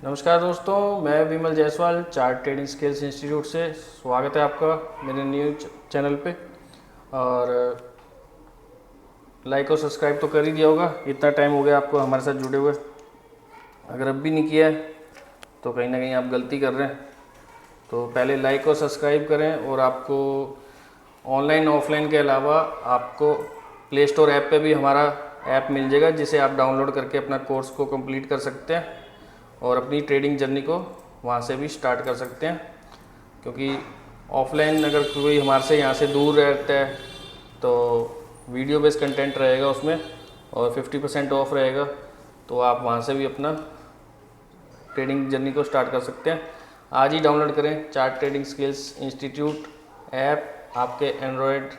नमस्कार दोस्तों, मैं Vimal Jaiswal chart trading skills institute से स्वागत है आपका मेरे न्यू चैनल पे। और लाइक और सब्सक्राइब तो कर ही दिया होगा, इतना टाइम हो गया आपको हमारे साथ जुड़े हुए। अगर अब भी नहीं किया है तो कहीं ना कहीं आप गलती कर रहे हैं। तो पहले लाइक और सब्सक्राइब करें। और आपको ऑनलाइन ऑफलाइन के अलावा आपको प्ले स्टोर ऐप पे भी हमारा ऐप मिल जाएगा, जिसे आप डाउनलोड करके अपना कोर्स को कंप्लीट कर सकते हैं और अपनी ट्रेडिंग जर्नी को वहाँ से भी स्टार्ट कर सकते हैं। क्योंकि ऑफलाइन अगर कोई हमारे से यहाँ से दूर रहता है तो वीडियो बेस्ड कंटेंट रहेगा उसमें और 50% ऑफ रहेगा, तो आप वहाँ से भी अपना ट्रेडिंग जर्नी को स्टार्ट कर सकते हैं। आज ही डाउनलोड करें chart trading skills institute app आपके एंड्रॉयड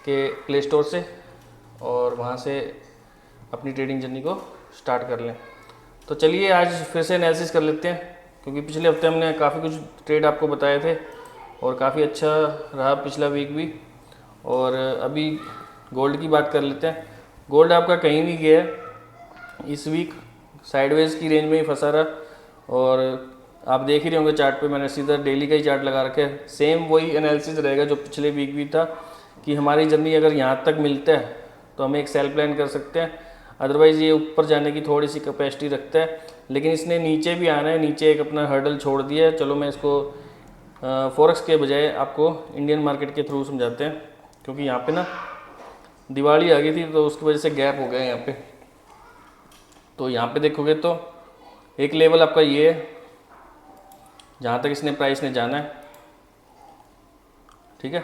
के प्ले स्टोर से, और वहाँ से अपनी ट्रेडिंग जर्नी को स्टार्ट कर लें। तो चलिए आज फिर से एनालिसिस कर लेते हैं, क्योंकि पिछले हफ्ते हमने काफ़ी कुछ ट्रेड आपको बताए थे और काफ़ी अच्छा रहा पिछला वीक भी। और अभी गोल्ड की बात कर लेते हैं। गोल्ड आपका कहीं नहीं गया है, इस वीक साइडवेज की रेंज में ही फंसा रहा। और आप देख ही रहे होंगे चार्ट पे, मैंने सीधा डेली का ही चार्ट लगा रखे है। सेम वही एनालिसिस रहेगा जो पिछले वीक भी था कि हमारी जर्नी अगर यहाँ तक मिलता है तो हम एक सेल प्लान कर सकते हैं, अदरवाइज़ ये ऊपर जाने की थोड़ी सी कैपेसिटी रखता है। लेकिन इसने नीचे भी आना है, नीचे एक अपना हर्डल छोड़ दिया है। चलो मैं इसको फॉरेक्स के बजाय आपको इंडियन मार्केट के थ्रू समझाते हैं, क्योंकि यहाँ पे ना दिवाली आ गई थी तो उसकी वजह से गैप हो गया है यहाँ पे। तो यहाँ पे देखोगे तो एक लेवल आपका ये है जहाँ तक इसने प्राइस ने जाना है, ठीक है।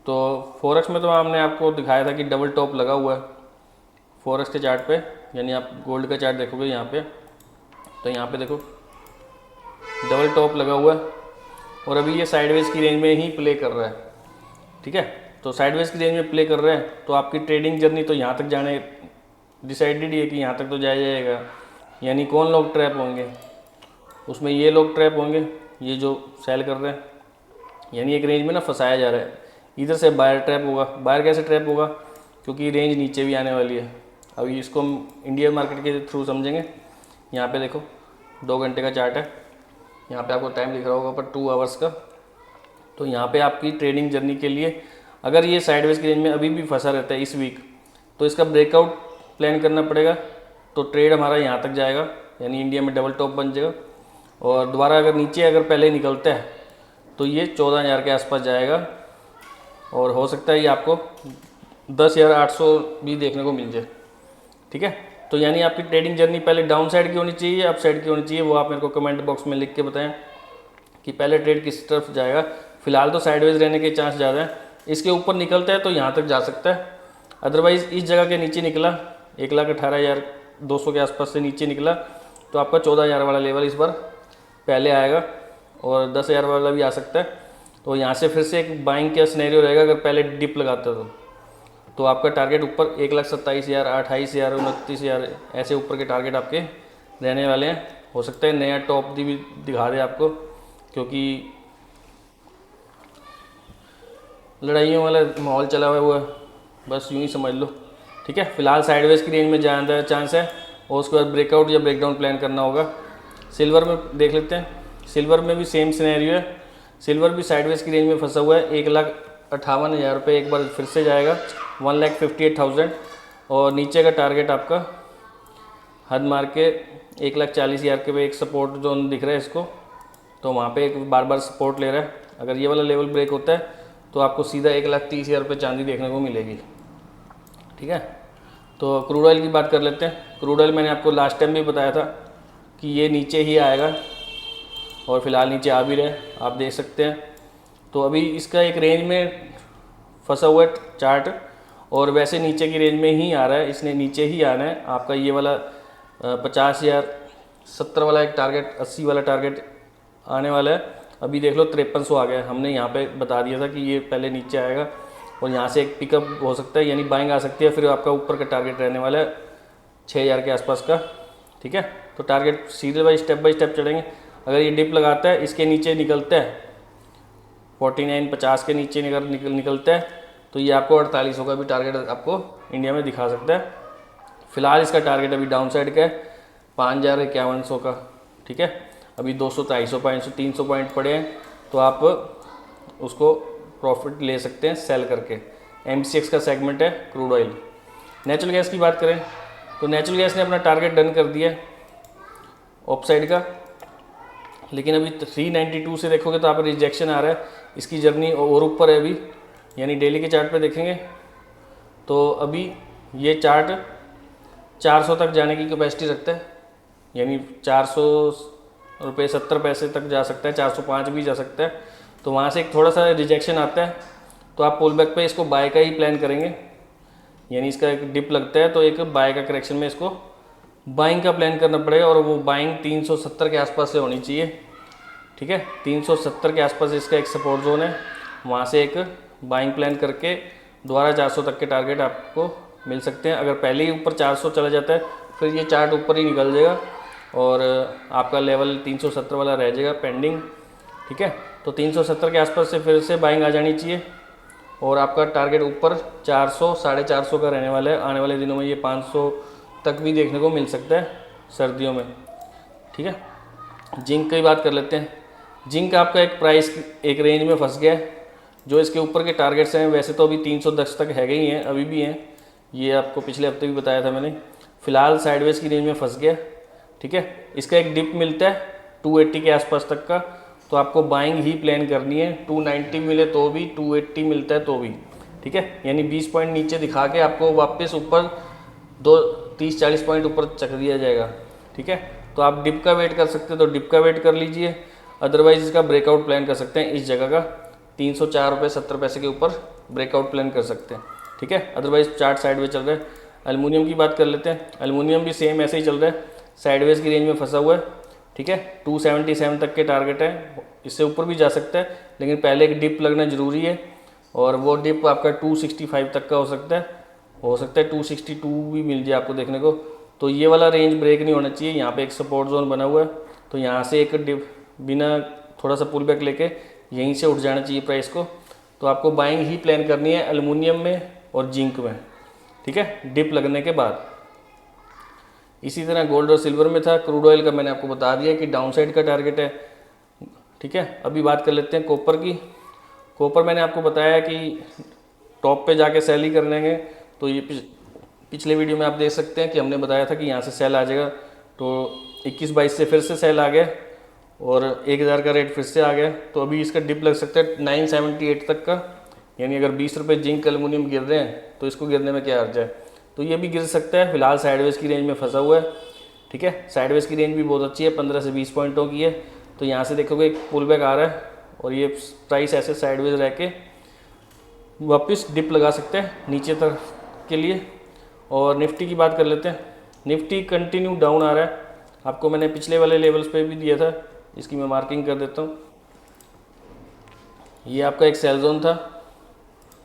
तो फॉरेक्स में तो हमने आपको दिखाया था कि डबल टॉप लगा हुआ है फॉरेक्स के चार्ट पे, यानी आप गोल्ड का चार्ट देखोगे यहाँ पे तो यहाँ पे देखो डबल टॉप लगा हुआ है और अभी ये साइडवेज की रेंज में ही प्ले कर रहा है, ठीक है। तो साइडवेज की रेंज में प्ले कर रहा है तो आपकी ट्रेडिंग जर्नी तो यहाँ तक जाने डिसाइडेड ही है कि यहाँ तक तो जाया जाएगा। यानी कौन लोग ट्रैप होंगे उसमें, ये लोग ट्रैप होंगे, ये जो सेल कर रहे हैं। यानी एक रेंज में ना फंसाया जा रहा है। इधर से बायर ट्रैप होगा। बायर कैसे ट्रैप होगा, क्योंकि रेंज नीचे भी आने वाली है। अभी इसको हम इंडियन मार्केट के थ्रू समझेंगे। यहाँ पे देखो 2 घंटे का चार्ट है, यहाँ पे आपको टाइम दिख रहा होगा पर 2 आवर्स का। तो यहाँ पे आपकी ट्रेडिंग जर्नी के लिए अगर ये साइडवेज की रेंज में अभी भी फंसा रहता है इस वीक, तो इसका ब्रेकआउट प्लान करना पड़ेगा। तो ट्रेड हमारा यहाँ तक जाएगा, यानी इंडिया में डबल टॉप बन जाएगा। और दोबारा अगर नीचे अगर पहले निकलता है तो ये 14,000 के आसपास जाएगा, और हो सकता है ये आपको 10,800 भी देखने को मिल जाए, ठीक है। तो यानी आपकी ट्रेडिंग जर्नी पहले डाउन साइड की होनी चाहिए, अप साइड की होनी चाहिए, वो आप मेरे को कमेंट बॉक्स में लिख के बताएं कि पहले ट्रेड किस तरफ जाएगा। फिलहाल तो साइडवेज रहने के चांस ज़्यादा है। इसके ऊपर निकलता है तो यहाँ तक जा सकता है, अदरवाइज़ इस जगह के नीचे निकला 1,18,200 के आसपास से नीचे निकला तो आपका 14,000 वाला लेवल इस बार पहले आएगा और 10,000 वाला भी आ सकता है। तो यहाँ से फिर से एक बाइंग का सिनेरियो रहेगा अगर पहले डिप लगाता तो आपका टारगेट ऊपर 1,27,000, 28,000, 29,000 ऐसे ऊपर के टारगेट आपके रहने वाले हैं। हो सकता है नया टॉप भी दिखा दे आपको, क्योंकि लड़ाइयों वाला माहौल चला हुआ है, बस यूँ ही समझ लो, ठीक है। फिलहाल साइडवेज की रेंज में जाने का चांस है और उसके बाद ब्रेकआउट या ब्रेकडाउन प्लान करना होगा। सिल्वर में देख लेते हैं। सिल्वर में भी सेम सिनेरियो है। सिल्वर भी साइडवेज की रेंज में फंसा हुआ है। 1,58,000 रुपये एक बार फिर से जाएगा, 1,58,000। और नीचे का टारगेट आपका हद मार के 1,40,000 के पे एक सपोर्ट जोन दिख रहा है इसको, तो वहाँ पे एक बार बार सपोर्ट ले रहा है। अगर ये वाला लेवल ब्रेक होता है तो आपको सीधा 1,30,000 रुपये चांदी देखने को मिलेगी, ठीक है। तो क्रूड ऑयल की बात कर लेते हैं। क्रूड ऑयल मैंने आपको लास्ट टाइम भी बताया था कि ये नीचे ही आएगा और फिलहाल नीचे आ भी रहे, आप देख सकते हैं। तो अभी इसका एक रेंज में फंसा हुआ है चार्ट, और वैसे नीचे की रेंज में ही आ रहा है, इसने नीचे ही आना है। आपका ये वाला 50,000, 70 वाला एक टारगेट, 80 वाला टारगेट आने वाला है। अभी देख लो 5300 आ गया। हमने यहाँ पे बता दिया था कि ये पहले नीचे आएगा और यहाँ से एक पिकअप हो सकता है, यानी बाइंग आ सकती है। फिर आपका ऊपर का टारगेट रहने वाला है 6,000 के आसपास का, ठीक है। तो टारगेट सीधे बाई स्टेप चढ़ेंगे। अगर ये डिप लगाता है, इसके नीचे निकलता है 49.50 के नीचे निकलता है, तो ये आपको 4800 का भी टारगेट आपको इंडिया में दिखा सकता है। फिलहाल इसका टारगेट अभी डाउन साइड का है 5,5100 का, ठीक है, अभी 200, 250 पॉइंट, 300 पॉइंट पड़े हैं, तो आप उसको प्रॉफिट ले सकते हैं सेल करके। MCX का सेगमेंट है क्रूड ऑयल। नेचुरल गैस की बात करें तो नेचुरल गैस ने अपना टारगेट डन कर दिया है ऑफसाइड का, लेकिन अभी 392 से देखोगे तो आप रिजेक्शन आ रहा है, इसकी जर्नी और ऊपर है अभी, यानी डेली के चार्ट पे देखेंगे तो अभी ये चार्ट 400 तक जाने की कैपेसिटी रखता है, यानी 400 रुपये 70 पैसे तक जा सकता है, 405 भी जा सकता है। तो वहाँ से एक थोड़ा सा रिजेक्शन आता है, तो आप पुल बैक पे इसको बाय का ही प्लान करेंगे, यानी इसका एक डिप लगता है तो एक बाय का करेक्शन में इसको बाइंग का प्लान करना पड़ेगा, और वो बाइंग 370 के आसपास से होनी चाहिए। ठीक है, 370 के आसपास इसका एक सपोर्ट जोन है, वहाँ से एक बाइंग प्लान करके दोबारा 400 तक के टारगेट आपको मिल सकते हैं। अगर पहले ही ऊपर 400 चला जाता है फिर ये चार्ट ऊपर ही निकल जाएगा और आपका लेवल 370 वाला रह जाएगा पेंडिंग। ठीक है, तो 370 के आसपास से फिर से बाइंग आ जानी चाहिए और आपका टारगेट ऊपर 400, 450 का रहने वाला है। आने वाले दिनों में ये 500 तक भी देखने को मिल सकता है सर्दियों में। ठीक है, जिंक की बात कर लेते हैं। जिंक आपका एक प्राइस एक रेंज में फंस गया है, जो इसके ऊपर के टारगेट्स हैं वैसे तो अभी 310 तक है ही हैं, अभी भी हैं, ये आपको पिछले हफ्ते भी बताया था मैंने। फिलहाल साइडवेज की रेंज में फंस गया। ठीक है, इसका एक डिप मिलता है 280 के आसपास तक का, तो आपको बाइंग ही प्लान करनी है। 290 मिले तो भी, 280 मिलता है तो भी। ठीक है, यानी 20 पॉइंट नीचे दिखा के आपको वापस ऊपर 30-40 पॉइंट ऊपर चक दिया जाएगा। ठीक है, तो आप डिप का वेट कर सकते हैं तो डिप का वेट कर लीजिए, अदरवाइज इसका ब्रेकआउट प्लान कर सकते हैं इस जगह का 304 रुपये 70 पैसे के ऊपर ब्रेकआउट प्लान कर सकते हैं। ठीक है, अदरवाइज चार्ट साइडवेज चल रहा है। एल्युमिनियम की बात कर लेते हैं। एल्युमिनियम भी सेम ऐसे ही चल रहा है, साइडवेज की रेंज में फंसा हुआ है। ठीक है, 277 तक के टारगेट है, इससे ऊपर भी जा सकता है, लेकिन पहले एक डिप लगना ज़रूरी है और वो डिप आपका 265 तक का हो सकता है 262 भी मिल जाए आपको देखने को। तो ये वाला रेंज ब्रेक नहीं होना चाहिए। यहाँ पे एक सपोर्ट जोन बना हुआ है, तो यहाँ से एक डिप बिना थोड़ा सा पुल बैक लेके यहीं से उठ जाना चाहिए प्राइस को। तो आपको बाइंग ही प्लान करनी है एल्युमिनियम में और जिंक में। ठीक है, डिप लगने के बाद। इसी तरह गोल्ड और सिल्वर में था। क्रूड ऑयल का मैंने आपको बता दिया कि डाउनसाइड का टारगेट है। ठीक है, अभी बात कर लेते हैं कॉपर की। कॉपर मैंने आपको बताया कि टॉप पे जाके सेल ही करने हैं, तो ये पिछले वीडियो में आप देख सकते हैं कि हमने बताया था कि यहाँ से सेल आ जाएगा, तो 21-22 से फिर से सेल आ गया और 1000 का रेट फिर से आ गया। तो अभी इसका डिप लग सकता है 978 तक का, यानी अगर 20 रुपये जिंक एल्युमिनियम गिर रहे हैं तो इसको गिरने में क्या अर्ज है, तो ये भी गिर सकता है। फिलहाल साइडवेज की रेंज में फंसा हुआ है। ठीक है, साइडवेज की रेंज भी बहुत अच्छी है, 15 से 20 पॉइंटों की है। तो यहाँ से देखोगे एक पुल बैक आ रहा है और ये प्राइस ऐसे साइडवेज रह के वापस डिप लगा सकते हैं नीचे तक के लिए। और निफ्टी की बात कर लेते हैं। निफ्टी कंटिन्यू डाउन आ रहा है, आपको मैंने पिछले वाले लेवल्स पे भी दिया था, इसकी मैं मार्किंग कर देता हूँ। ये आपका एक सेल जोन था,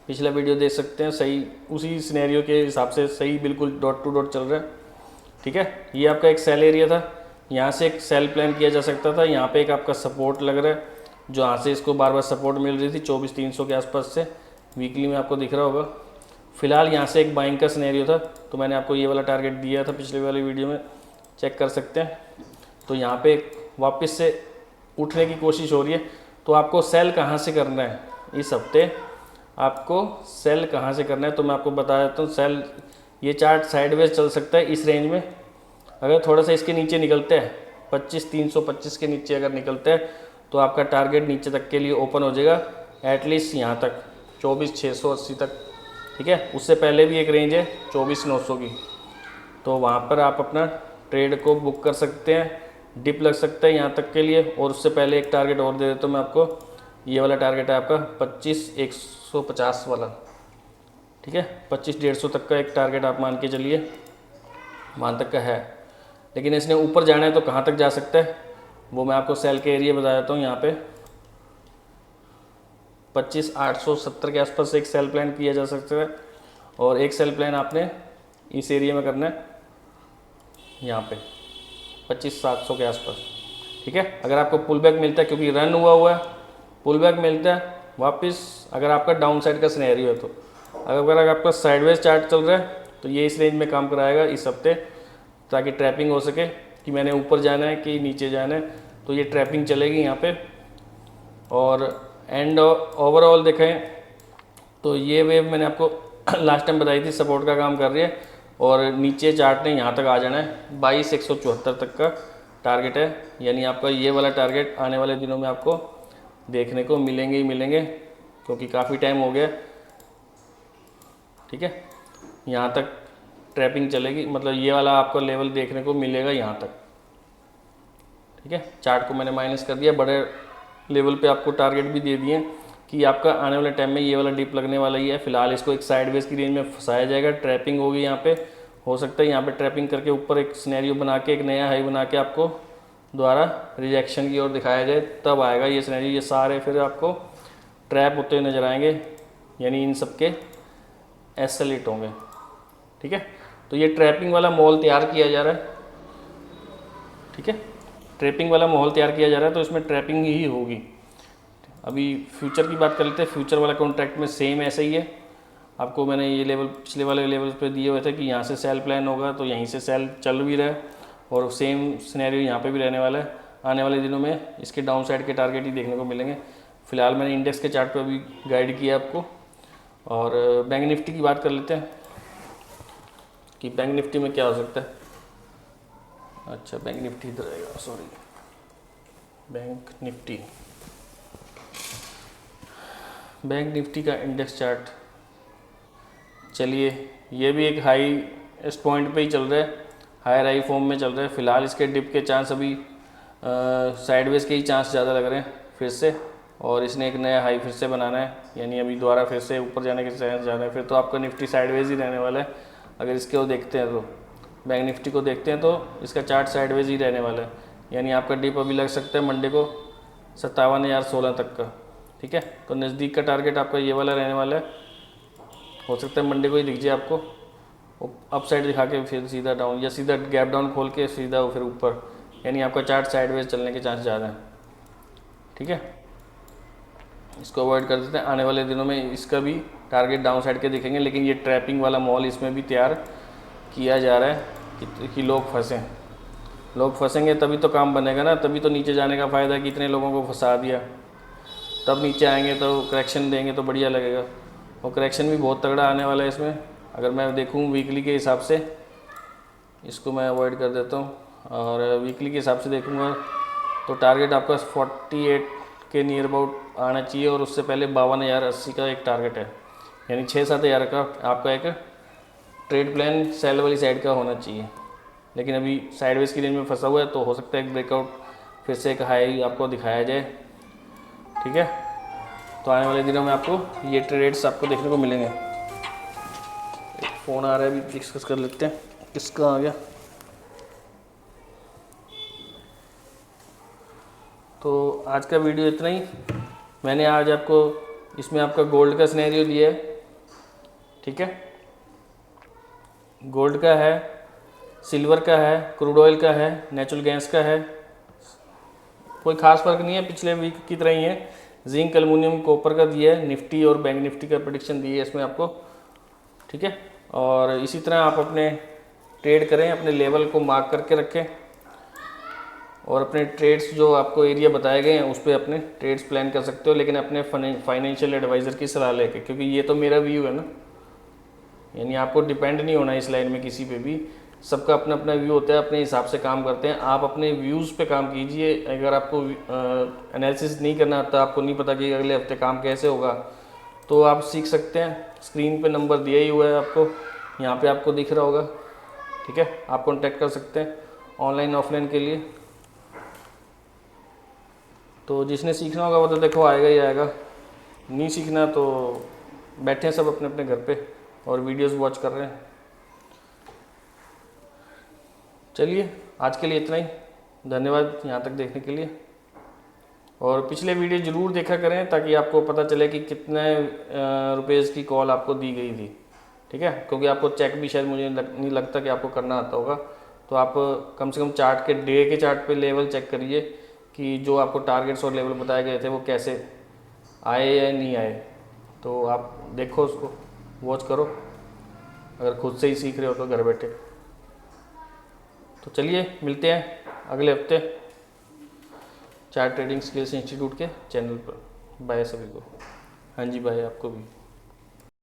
पिछला वीडियो देख सकते हैं, सही उसी सिनेरियो के हिसाब से सही बिल्कुल डॉट टू डॉट चल रहा है। ठीक है, ये आपका एक सेल एरिया था, यहाँ से एक सेल प्लान किया जा सकता था। यहाँ पे एक आपका सपोर्ट लग रहा है, जो यहाँ से इसको बार बार सपोर्ट मिल रही थी 24,300 के आसपास से, वीकली में आपको दिख रहा होगा। फिलहाल यहाँ से एक बाइंग का सिनेरियो था, तो मैंने आपको ये वाला टारगेट दिया था पिछले वाली वीडियो में, चेक कर सकते हैं। तो यहाँ पे वापस से उठने की कोशिश हो रही है। तो आपको सेल कहाँ से करना है इस हफ्ते, आपको सेल कहाँ से करना है तो मैं आपको बता देता हूँ। सेल, ये चार्ट साइडवेज चल सकता है इस रेंज में। अगर थोड़ा सा इसके नीचे निकलते हैं 25,325 के नीचे अगर निकलते हैं तो आपका टारगेट नीचे तक के लिए ओपन हो जाएगा, एटलीस्ट यहाँ तक 24,680 तक। ठीक है, उससे पहले भी एक रेंज है 24,900 की, तो वहाँ पर आप अपना ट्रेड को बुक कर सकते हैं। डिप लग सकता है यहाँ तक के लिए। और उससे पहले एक टारगेट और दे देता हूँ मैं आपको, ये वाला टारगेट है आपका 25,150 वाला। ठीक है, 25,150 तक का एक टारगेट आप मान के चलिए, वहाँ तक का है। लेकिन इसने ऊपर जाना है तो कहाँ तक जा सकता है वो मैं आपको सेल के एरिया बता देता हूँ। यहाँ पे 25,870 के आसपास एक सेल प्लान किया जा सकता है, और एक सेल प्लान आपने इस एरिया में करना है, यहाँ पे 25,700 के आसपास। ठीक है, अगर आपको पुल बैक मिलता है, क्योंकि रन हुआ है, पुल बैक मिलता है वापस, अगर आपका डाउन साइड का सिनेरियो है तो। अगर आपका साइडवेज चार्ट चल रहा है तो ये इस रेंज में काम कराएगा इस हफ्ते, ताकि ट्रैपिंग हो सके कि मैंने ऊपर जाना है कि नीचे जाना है, तो ये ट्रैपिंग चलेगी यहाँ पे। और एंड ओवरऑल देखें तो ये वेव मैंने आपको लास्ट टाइम बताई थी सपोर्ट का काम कर रही है, और नीचे चार्ट ने यहाँ तक आ जाना है। 22,174 तक का टारगेट है, यानी आपका ये वाला टारगेट आने वाले दिनों में आपको देखने को मिलेंगे ही मिलेंगे, क्योंकि काफ़ी टाइम हो गया। ठीक है, यहाँ तक ट्रैपिंग चलेगी, मतलब ये वाला आपको लेवल देखने को मिलेगा यहाँ तक। ठीक है, चार्ट को मैंने माइनस कर दिया, बड़े लेवल पे आपको टारगेट भी दे दिए कि आपका आने वाले टाइम में ये वाला डिप लगने वाला ही है। फिलहाल इसको एक साइडवेज की रेंज में फंसाया जाएगा, ट्रैपिंग होगी यहाँ पे। हो सकता है यहाँ पे ट्रैपिंग करके ऊपर एक सिनेरियो बना के, एक नया हाई बना के आपको दोबारा रिजेक्शन की ओर दिखाया जाए, तब आएगा ये सिनेरियो। ये सारे फिर आपको ट्रैप होते हुए नजर आएंगे, यानी इन सबके एस्केलेट होंगे। ठीक है, तो ये ट्रैपिंग वाला माहौल तैयार किया जा रहा है। ठीक है, ट्रैपिंग वाला माहौल तैयार किया जा रहा है, तो इसमें ट्रैपिंग ही होगी। अभी फ्यूचर की बात कर लेते हैं। फ्यूचर वाला कॉन्ट्रैक्ट में सेम ऐसा ही है। आपको मैंने ये लेवल पिछले वाले लेवल पे दिए हुए थे कि यहाँ से सेल प्लान होगा, तो यहीं से सेल चल भी रहा है, और सेम सिनेरियो यहाँ पे भी रहने वाला है। आने वाले दिनों में इसके डाउन साइड के टारगेट ही देखने को मिलेंगे। फिलहाल मैंने इंडेक्स के चार्ट पर अभी गाइड किया आपको। और बैंक निफ्टी की बात कर लेते हैं कि बैंक निफ्टी में क्या हो सकता है। अच्छा, बैंक निफ्टी इधर आएगा, सॉरी, बैंक निफ्टी का इंडेक्स चार्ट। चलिए, ये भी एक हाईएस्ट पॉइंट पे ही चल रहा है, हायर हाई फॉर्म में चल रहा है। फिलहाल इसके डिप के चांस अभी साइडवेज के ही चांस ज़्यादा लग रहे हैं फिर से, और इसने एक नया हाई फिर से बनाना है, यानी अभी दोबारा फिर से ऊपर जाने के चांस ज़्यादा है। फिर तो आपका निफ्टी साइडवेज ही रहने वाला है। अगर इसके वो देखते हैं तो, बैंक निफ्टी को देखते हैं तो इसका चार्ट साइडवेज ही रहने वाला है, यानी आपका डिप अभी लग सकता है मंडे को 57,016 तक का। ठीक है, तो नज़दीक का टारगेट आपका ये वाला रहने वाला है। हो सकता है मंडे को ही दिख जाए आपको, अप साइड दिखा के फिर सीधा डाउन, या सीधा गैप डाउन खोल के सीधा फिर ऊपर, यानी आपका चार्ट साइडवेज चलने के चांस ज़्यादा हैं। ठीक है, इसको अवॉइड कर देते हैं। आने वाले दिनों में इसका भी टारगेट डाउन साइड के दिखेंगे, लेकिन ये ट्रैपिंग वाला मॉल इसमें भी तैयार किया जा रहा है कि लोग फंसें। लोग फंसेंगे तभी तो काम बनेगा ना, तभी तो नीचे जाने का फ़ायदा है कि इतने लोगों को फंसा दिया, तब नीचे आएंगे तो करेक्शन देंगे तो बढ़िया लगेगा। और करेक्शन भी बहुत तगड़ा आने वाला है इसमें। अगर मैं देखूं वीकली के हिसाब से, इसको मैं अवॉइड कर देता हूं, और वीकली के हिसाब से देखूंगा तो टारगेट आपका 48 के नियर अबाउट आना चाहिए, और उससे पहले 52,080 का एक टारगेट है, यानी 6-7 हज़ार का आपका एक ट्रेड प्लान सेल वाली साइड का होना चाहिए। लेकिन अभी साइडवेज की रेंज में फंसा हुआ है, तो हो सकता है एक ब्रेकआउट फिर से एक हाई आपको दिखाया जाए। ठीक है, तो आने वाले दिनों में आपको ये ट्रेड्स आपको देखने को मिलेंगे। एक फ़ोन आ रहा है, अभी डिस्कस कर लेते हैं किसका आ गया। तो आज का वीडियो इतना ही। मैंने आज आपको इसमें आपका गोल्ड का सिनेरियो दिया है। ठीक है, गोल्ड का है, सिल्वर का है, क्रूड ऑयल का है, नेचुरल गैस का है, कोई खास फर्क नहीं है, पिछले वीक की तरह ही है। जिंक, एल्युमिनियम, कॉपर का दिया है, निफ्टी और बैंक निफ्टी का प्रेडिक्शन दी है इसमें आपको। ठीक है, और इसी तरह आप अपने ट्रेड करें, अपने लेवल को मार्क करके रखें, और अपने ट्रेड्स जो आपको एरिया बताए गए हैं उस पर अपने ट्रेड्स प्लान कर सकते हो, लेकिन अपने फाइनेंशियल एडवाइज़र की सलाह लेके, क्योंकि ये तो मेरा व्यू है ना, यानी आपको डिपेंड नहीं होना इस लाइन में किसी पे भी। सबका अपना अपना व्यू होता है, अपने हिसाब से काम करते हैं। आप अपने व्यूज़ पे काम कीजिए। अगर आपको एनालिसिस नहीं करना आता, आपको नहीं पता कि अगले हफ्ते काम कैसे होगा, तो आप सीख सकते हैं। स्क्रीन पे नंबर दिया ही हुआ है आपको, यहाँ पे आपको दिख रहा होगा। ठीक है, आप कॉन्टैक्ट कर सकते हैं ऑनलाइन ऑफलाइन के लिए। तो जिसने सीखना होगा वो तो देखो आएगा ही आएगा, नहीं सीखना तो बैठे हैं सब अपने अपने घर पे और वीडियोस वॉच कर रहे हैं। चलिए, आज के लिए इतना ही। धन्यवाद यहाँ तक देखने के लिए, और पिछले वीडियो ज़रूर देखा करें ताकि आपको पता चले कि कितने रुपीज़ की कॉल आपको दी गई थी। ठीक है, क्योंकि आपको चेक भी शायद मुझे नहीं लगता कि आपको करना आता होगा। तो आप कम से कम चार्ट के डे के चार्ट पे लेवल चेक करिए कि जो आपको टारगेट्स और लेवल बताए गए थे वो कैसे आए या नहीं आए। तो आप देखो, उसको वॉच करो, अगर खुद से ही सीख रहे हो तो घर बैठे। तो चलिए मिलते हैं अगले हफ्ते चार्ट ट्रेडिंग स्किल्स इंस्टीट्यूट के चैनल पर। बाय सभी को। हाँ जी बाय आपको भी।